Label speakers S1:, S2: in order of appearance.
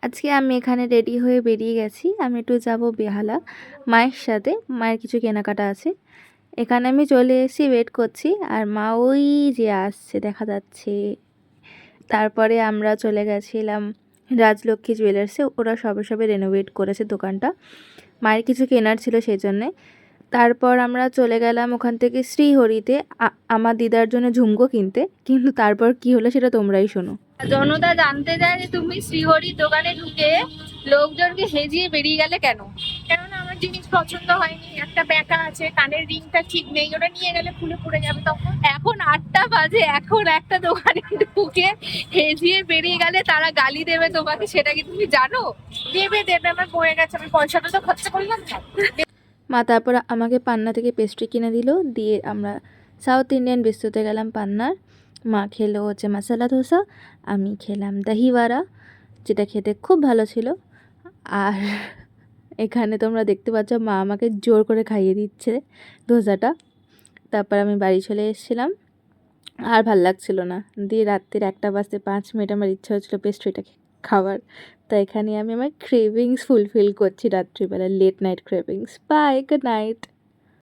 S1: আজকে আমি এখানে রেডি হয়ে বেরিয়ে গেছি। আমি একটু যাব বেহালা মায়ের সাথে। মায়ের কিছু কেনাকাটা আছে। এখানে আমি চলে এসেছি, ওয়েট করছি। আর মা ওই যে আসছে, দেখা যাচ্ছে। তারপরে আমরা চলে গেছিলাম রাজলক্ষ্মী জুয়েলার্সে। ওরা সবে সবে রেনোভেট করেছে দোকানটা। মায়ের কিছু কেনার ছিল সেই জন্যে। তারপর আমরা চলে গেলাম ওখান থেকে শ্রীহরিতে আমার দিদার জন্য ঝুমকো কিনতে। কিন্তু তারপর কি হলো সেটা তোমরাই শোনো।
S2: জনতা জানতে চায় যে তুমি শ্রীহরির দোকানে ঢুকে লোকজনকে হেজিয়ে বেরিয়ে গেলে কেন? কেননা আমার জিনিস পছন্দ হয়নি, একটা ব্যাকা আছে, কানের রিংটা ঠিক নেই, ওটা নিয়ে গেলে খুলে পড়ে যাবে। তখন এখন 8টা বাজে, এখন একটা দোকানে ঢুকে হেজিয়ে বেরিয়ে গেলে তারা গালি দেবে তোমাকে, সেটা কি তুমি জানো? দেবে দেবে, আমার পড়ে গেছে, আমি পয়সাটা তো খরচা করলাম না।
S1: মা তারপর আমাকে পান্না থেকে পেস্ট্রি কিনে দিল। দিয়ে আমরা সাউথ ইন্ডিয়ান বিস্তুতে গেলাম পান্নার। মা খেলো হচ্ছে মশলা ধোসা, আমি খেলাম দহিওয়াড়া, যেটা খেতে খুব ভালো ছিল। আর এখানে তোমরা দেখতে পাচ্ছ মা আমাকে জোর করে খাইয়ে দিচ্ছে ধোসাটা। তারপর আমি বাড়ি চলে এসেছিলাম। আর ভাল লাগছিল না। দিয়ে রাত্রির 1:05 আমার ইচ্ছা হচ্ছিলো পেস্ট্রিটা খাওয়ার। তো এখানে আমি আমার ক্রেভিংস ফুলফিল করছি রাত্রিবেলা, late night cravings. Bye, good night.